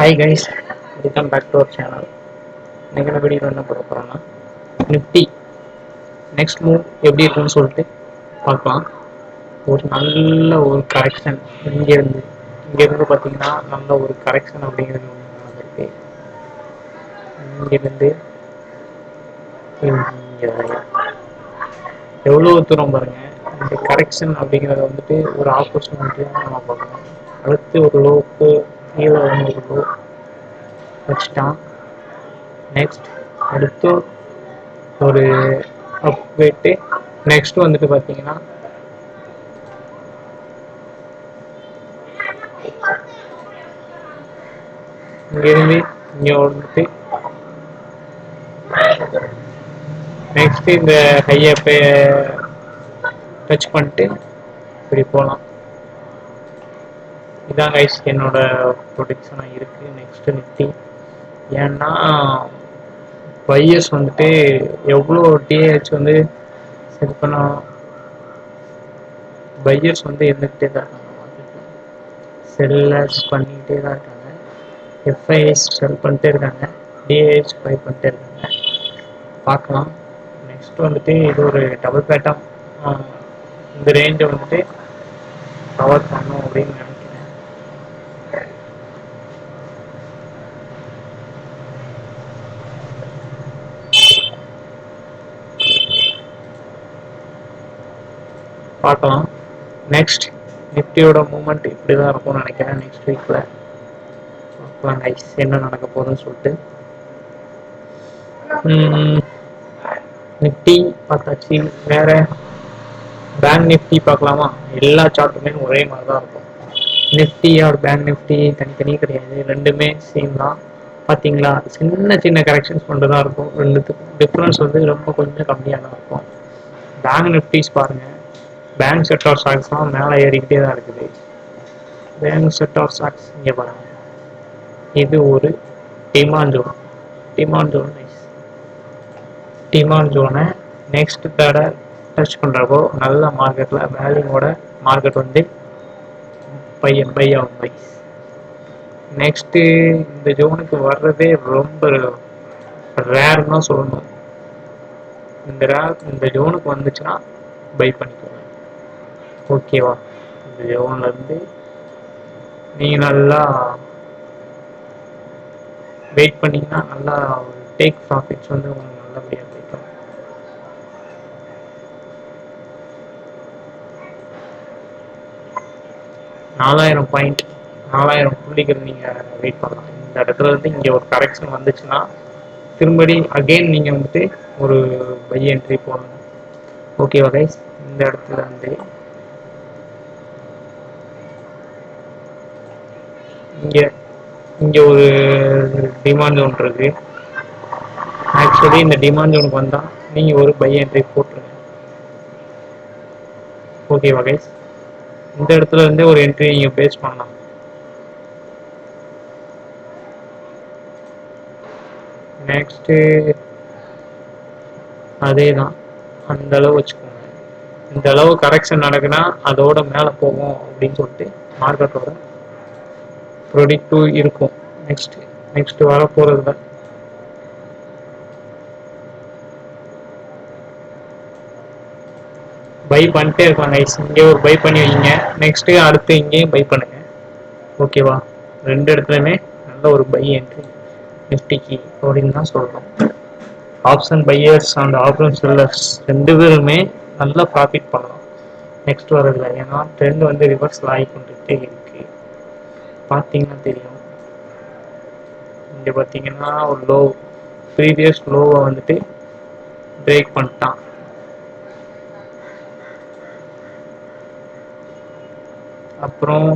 Hi guys, welcome back to our channel. இன்னைக்கு வீடியோ என்ன போட போகிறோம்னா நிஃப்டி நெக்ஸ்ட் மூவ் எப்படி இருக்குன்னு சொல்லிட்டு பார்க்கலாம். ஒரு நல்ல ஒரு கரெக்ஷன் இங்கேருந்து பார்த்தீங்கன்னா நல்ல ஒரு கரெக்ஷன் அப்படிங்கிறது ஒன்று நடந்திருக்கு. இங்கேருந்து இங்கே எவ்வளோ தூரம் பாருங்க. இந்த கரெக்ஷன் அப்படிங்கிறத வந்துட்டு ஒரு ஆப்பர்ச்சுனிட்டியாக நம்ம பார்க்கணும். அடுத்து ஒரு லோக்கு கீழே வந்து ஒரு லோ வச்சுட்டான். நெக்ஸ்ட் அடுத்து ஒரு அப் போயிட்டு நெக்ஸ்ட் வந்துட்டு பார்த்தீங்கன்னா இங்கேருந்து இங்கே வந்துட்டு நெக்ஸ்ட் இந்த ஹையை டச் பண்ணிட்டு இப்படி போகலாம். இதான் கைஸ் என்னோட ப்ரொடிக்ஷனாக இருக்குது நெக்ஸ்ட் நிஃப்டி. ஏன்னா பையர்ஸ் வந்துட்டு எவ்வளோ டிஹெச் வந்து செட் பண்ணோம், பையர்ஸ் வந்து இருந்துகிட்டே தான் இருக்காங்க மார்க்கெட்டில், செல்லர்ஸ் பண்ணிக்கிட்டே தான் இருக்காங்க, எஃப்ஐஎஸ் செல் பண்ணிட்டே இருக்காங்க, டிஹெச் பை பண்ணிட்டே இருக்காங்க. பார்க்கலாம். நெக்ஸ்ட் வந்துட்டு இது ஒரு டபுள் பேட்டம் இந்த ரேஞ்சை வந்துட்டு கவர் பண்ணும் அப்படின்னு நினைக்கிறேன். பார்க்கலாம். நெக்ஸ்ட் நிஃப்டியோட மூமெண்ட் இப்படி தான் இருக்கும்னு நினைக்கிறேன். நெக்ஸ்ட் வீக்கில் பார்க்கலாம் கைஸ் என்ன நடக்க போகுதுன்னு சொல்லிட்டு. நிஃப்டி பார்த்தாச்சு. வேற பேங்க் நிஃப்டி பார்க்கலாமா? எல்லா சார்ட்டுமே ஒரே மாதிரி தான் இருக்கும். நிஃப்டி ஆர் பேங்க் நிஃப்டி தனித்தனி கிடையாது, ரெண்டுமே சேம் தான். பார்த்தீங்களா, சின்ன சின்ன கரெக்ஷன்ஸ் மட்டும் தான் இருக்கும். ரெண்டுத்துக்கும் டிஃப்ரென்ஸ் வந்து ரொம்ப கொஞ்சம் கம்மியாக தான் இருக்கும். பேங்க் நிஃப்டிஸ் பாருங்க, பேங்க் செக்டார் ஸ்டாக்ஸ்லாம் மேலே ஏறிக்கிட்டே தான் இருக்குது. பேங்க் செக்டார் ஸ்டாக்ஸ் இங்கே பாருங்க, இது ஒரு demand zone. Demand zone demand ஜோனை நெக்ஸ்ட் தடவை டச் பண்ணுறப்போ நல்ல மார்க்கெட்டில் வேல்யூவோட மார்க்கெட் வந்து பை ஆகும் பைஸ். நெக்ஸ்ட்டு இந்த ஜோனுக்கு வர்றதே ரொம்ப ரேர்னு தான் சொல்லணும். இந்த ஜோனுக்கு வந்துச்சுன்னா பை பண்ணிக்கோங்க, ஓகேவா? இந்த ஜோன்லேருந்து நீங்கள் நல்லா வெயிட் பண்ணிங்கன்னா நல்லா டேக் ப்ராஃபிட்ஸ் வந்து உங்களுக்கு நல்லபடியாக கிடைக்கும். பாயிண்ட் 4000 புள்ளிகள் நீங்கள் வெயிட் பண்ணலாம். இந்த இடத்துல இருந்து இங்கே ஒரு கரெக்ஷன் வந்துச்சுன்னா திரும்படி அகெயின் நீங்கள் வந்துட்டு ஒரு பை என்ட்ரி போடணும், ஓகேவா கைஸ்? இந்த இடத்துல வந்து இங்கே ஒரு டிமாண்ட் ஜோன் இருக்கு. ஆக்சுவலி இந்த டிமாண்ட் ஜோனுக்கு வந்தால் நீங்கள் ஒரு பை என்ட்ரி போட்டுருங்க, ஓகேவா கைஸ்? இந்த இடத்துல இருந்து ஒரு என்ட்ரி நீங்கள் பேஸ் பண்ணலாம். நெக்ஸ்ட்டு அதே தான், அந்த அளவு வச்சுக்கோங்க. இந்த அளவு கரெக்ஷன் நடக்குன்னா அதோட மேலே போகும் அப்படின்னு சொல்லிட்டு மார்க்கெட்டோட ப்ரொடிக்டிவ் இருக்கும். நெக்ஸ்ட் வர போகிறதுல பை பண்ணிட்டே இருக்கலாம் கைஸ். இங்கே ஒரு பை பண்ணி வைங்க, நெக்ஸ்ட்டு அடுத்து இங்கேயும் பை பண்ணுங்க, ஓகேவா? ரெண்டு இடத்துலையுமே நல்ல ஒரு பை என்ட்ரி நிஃப்டிக்கு அப்படின்னு தான் சொல்லணும். Option buyers and option sellers ரெண்டு பேருமே நல்லா ப்ராஃபிட் பண்ணலாம் நெக்ஸ்ட் வரதில்லை. ஏன்னா ட்ரெண்ட் வந்து ரிவர்ஸில் ஆகி கொண்டுகிட்டே இருக்கு. பார்த்தீங்கன்னா தெரியும். இங்கே பார்த்தீங்கன்னா ஒரு லோ, ப்ரீவியஸ் லோவை வந்துட்டு பிரேக் பண்ணிட்டான். அப்புறம்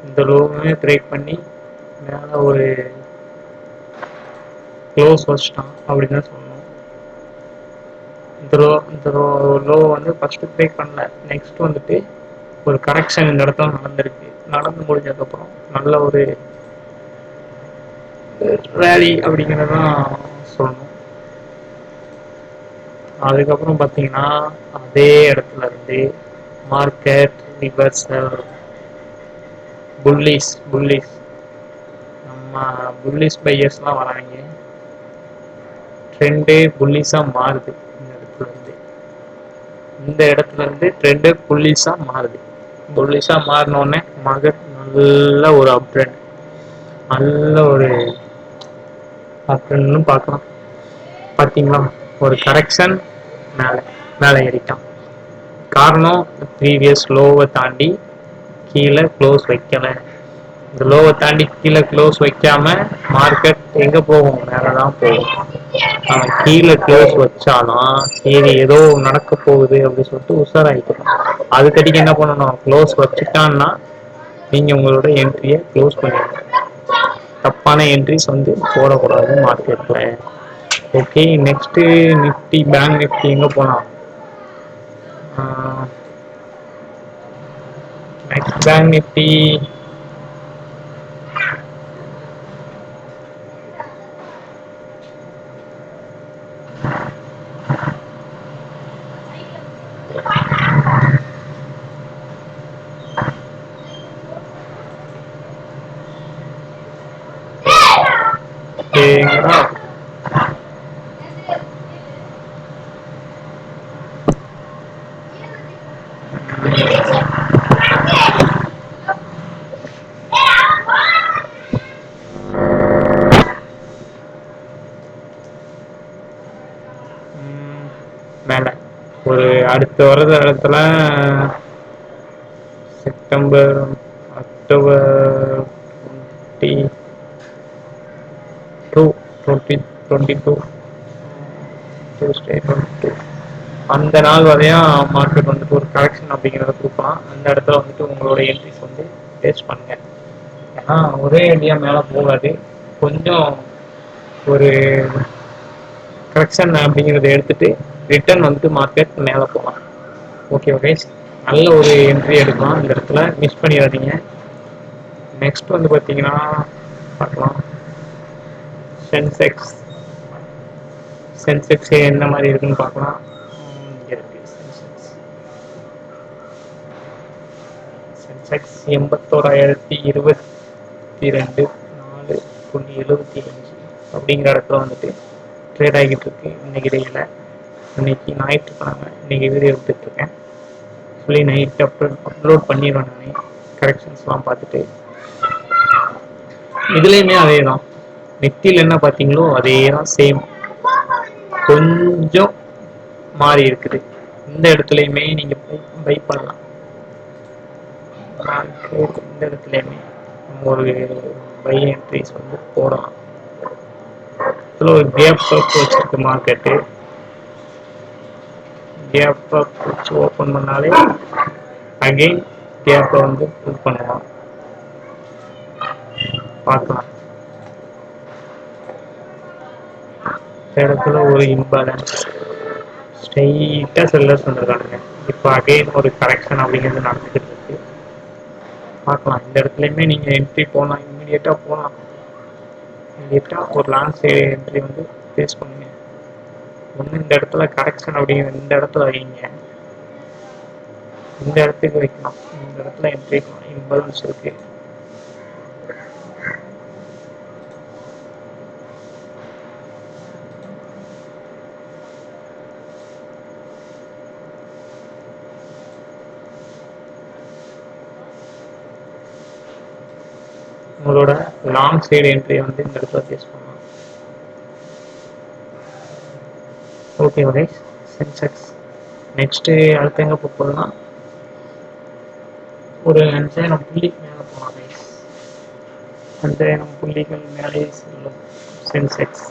இந்த லோவுமே பிரேக் பண்ணி மேலே ஒரு க்ளோஸ் வச்சுட்டான் அப்படின்னு தான் சொல்லணும். இந்த லோ வந்து ஃபஸ்ட்டு பிரேக் பண்ணல, நெக்ஸ்ட் வந்துட்டு ஒரு கரெக்ஷன் இந்த இடத்துல நடந்திருக்கு. நடந்து முடிஞ்சதுக்கப்புறம் நல்ல ஒரு ரேலி அப்படிங்கிறதான் சொல்லணும். அதுக்கப்புறம் பார்த்தீங்கன்னா அதே இடத்துல இருந்து மார்க்கெட் ரிவர்சல் புல்லிஸ் நம்ம புல்லிஸ் பையர்ஸ்லாம் வராங்க. ட்ரெண்டே புல்லிஸா மாறுது. இந்த இடத்துல இருந்து ட்ரெண்டு புல்லிஸா மாறுது. புல்லிஷா மாறினோடனே மார்க்கெட் நல்ல ஒரு அப் ட்ரெண்ட், நல்ல ஒரு அப் ட்ரெண்ட்னு பார்க்கலாம். பார்த்தீங்களா, ஒரு கரெக்ஷன் மேலே மேலே ஏறிட்டான். காரணம் ப்ரீவியஸ் லோவை தாண்டி கீழே க்ளோஸ் வைக்கல. இந்த லோவை தாண்டி கீழே க்ளோஸ் வைக்காம மார்க்கெட் எங்க போகும், மேலே தான் போகும். அவன் கீழே க்ளோஸ் வச்சாலும் சரி ஏதோ நடக்க போகுது அப்படின்னு சொல்லிட்டு உஷாராயிக்கணும். அதுக்கடிக்கு என்ன பண்ணணும், க்ளோஸ் வச்சுட்டான்னா நீங்க உங்களோட என்ட்ரியை க்ளோஸ் பண்ணிடணும். தப்பான என்ட்ரிஸ் வந்து போடக்கூடாது மார்க்கெட்ல. Okay, next Nifty, bank Nifty எங்க போலாம். நெக்ஸ்ட் பேங்க் நிஃப்டி ஓகேங்களா. மேல ஒரு அடுத்த வர்றது இடத்துல செப்டம்பர், அக்டோபர் 22 அந்த நாள் வரையும் மார்க்கெட் வந்துட்டு ஒரு கரெக்ஷன் அப்படிங்கிறத கொடுக்கலாம். அந்த இடத்துல வந்துட்டு உங்களோட என்ட்ரிஸ் வந்து டேஸ்ட் பண்ணுங்க. ஏன்னா ஒரே ஐடியா மேலே போகாது. கொஞ்சம் ஒரு கரெக்ஷன் அப்படிங்கிறத எடுத்துட்டு ரிட்டர்ன் வந்துட்டு மார்க்கெட் மேலே போகலாம். ஓகே ஓகே, நல்ல ஒரு என்ட்ரி எடுக்கலாம். இந்த இடத்துல மிஸ் பண்ணிடாதீங்க. நெக்ஸ்ட் வந்து பார்த்தீங்கன்னா பார்க்கலாம், சென்செக்ஸ் என்ன மாதிரி இருக்குன்னு பார்க்கலாம். சென்செக்ஸ் 81,022 4.75 அப்படிங்கிற இடத்துல வந்துட்டு ட்ரேட் ஆகிட்டு இருக்கு இன்னைக்கு டேயில். இன்னைக்கு ஞாயிற்றுக்கிழமை, இன்னைக்கு வீடியோ எடுத்துட்டு இருக்கேன். சொல்லி நைட் அப்லோட் பண்ணிடுவேன். நான் கரெக்ஷன்ஸ்லாம் பார்த்துட்டு இதுலேயுமே அதே தான். நெட்டியில் என்ன பார்த்தீங்களோ அதே தான், சேம். கொஞ்சம் மாறி இருக்குது. இந்த இடத்துலையுமே நீங்கள் பை பண்ணலாம். இந்த இடத்துலையுமே ஒரு பை என்ட்ரிஸ் வந்து போடலாம். இதில் ஒரு கேப் அப் வச்சுருக்கு மார்க்கெட்டு. கேப் அப் வச்சு ஓப்பன் பண்ணாலே அகெயின் கேப்பை வந்து ஃபில் பண்ணலாம். பார்க்கலாம். இந்த இடத்துல ஒரு இம்பேலன்ஸ் ஸ்ட்ரைட்டாக செல்லர்ஸ் வந்துருக்கானுங்க. இப்போ அகெயின் ஒரு கரெக்ஷன் அப்படிங்கிறது நடந்துக்கிட்டு இருக்கு. பார்க்கலாம். இந்த இடத்துலையுமே நீங்கள் என்ட்ரி போகலாம், இமீடியட்டாக போகலாம். இமீடியட்டாக ஒரு லாங் சைடு என்ட்ரி வந்து ஃபேஸ் பண்ணுங்க. ஒன்று இந்த இடத்துல கரெக்ஷன் அப்படிங்கிற இந்த இடத்துல வைங்க, இந்த இடத்துக்கு வைக்கணும். இந்த இடத்துல என்ட்ரி இம்பேலன்ஸ் இருக்கு. உங்களோட லாங் சைடு என்ட்ரி வந்து இந்த இடத்துல ஃபேஸ் பண்ணலாம். ஓகே ஓகே, சென்செக்ஸ் நெக்ஸ்ட்டு அடுத்து எங்கே போக போகுதுன்னா ஒரு 5000 புள்ளிக்கு மேலே போகலாம். 5000 புள்ளிகள் மேலே செல்லும் சென்செக்ஸ்.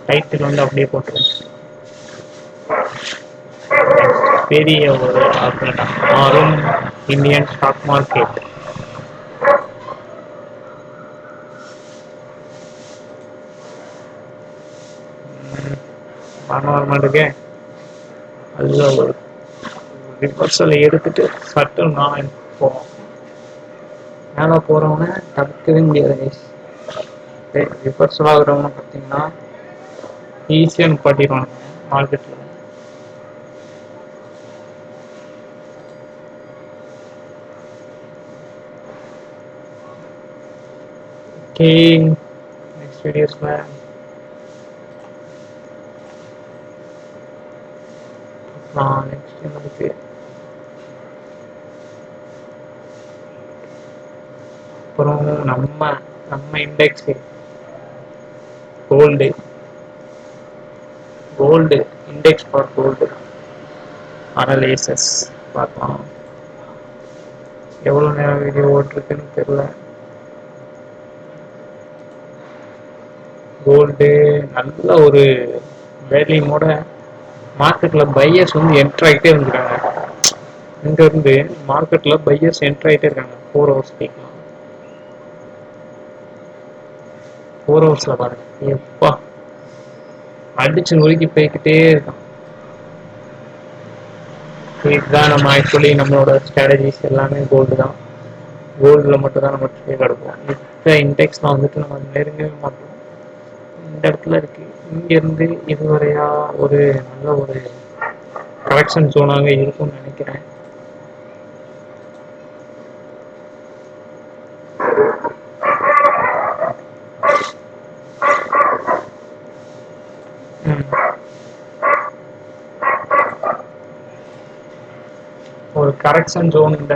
டைட்டில் வந்து அப்படியே போட்டுருங்க. பெரிய ஒரு மாறும் இந்தியன் ஸ்டாக் மார்க்கெட். வர மாட்டேங்க. அதில் ஒரு ரிவர்சல் எடுத்துட்டு சட்டு நான் போவோம். மேலே போகிறவங்க தடுக்கவே முடியாது. ரிவர்சல் ஆகுறவங்க பார்த்தீங்கன்னா ஈஸியாக நிப்பாட்டிடுவாங்க மார்க்கெட்டில். ஓகே, நெக்ஸ்ட் வீடியோஸ்ல நெக்ஸ்ட் என்னதுக்கு அப்புறம் நம்ம நம்ம index gold gold index for gold analysis பார்க்கலாம். எவ்வளோ நேரம் வீடியோ ஓட்டிருக்குன்னு தெரியல. கோல்டு நல்ல ஒரு வேல்யூமோட மார்க்கெட்டில் பையர்ஸ் வந்து என்ட்ரு ஆகிட்டே இருந்திருக்காங்க. இங்கேருந்து மார்க்கெட்டில் பையர்ஸ் என்ட்ரு ஆகிட்டே இருக்காங்க. 4 ஹவர்ஸ் கேட்கலாம். 4 ஹவர்ஸில் பாருங்க எப்பா அடிச்சு நொறுக்கி போய்கிட்டே இருக்கான். இதுதான் நம்ம ஆக்சுவலி நம்மளோட ஸ்ட்ராட்டஜிஸ் எல்லாமே கோல்டு தான். கோல்டில் மட்டும் தான் நம்ம ட்ரேட் எடுப்போம். இந்த இண்டெக்ஸ்லாம் வந்துட்டு நம்ம நெருங்கவே மாட்டோம். இந்த இடத்துல இருக்கு. இங்கேருந்து இதுவரையா ஒரு நல்ல ஒரு கரெக்ஷன் ஜோனாக இருக்கும்னு நினைக்கிறேன். ஒரு கரெக்ஷன் ஜோன் இந்த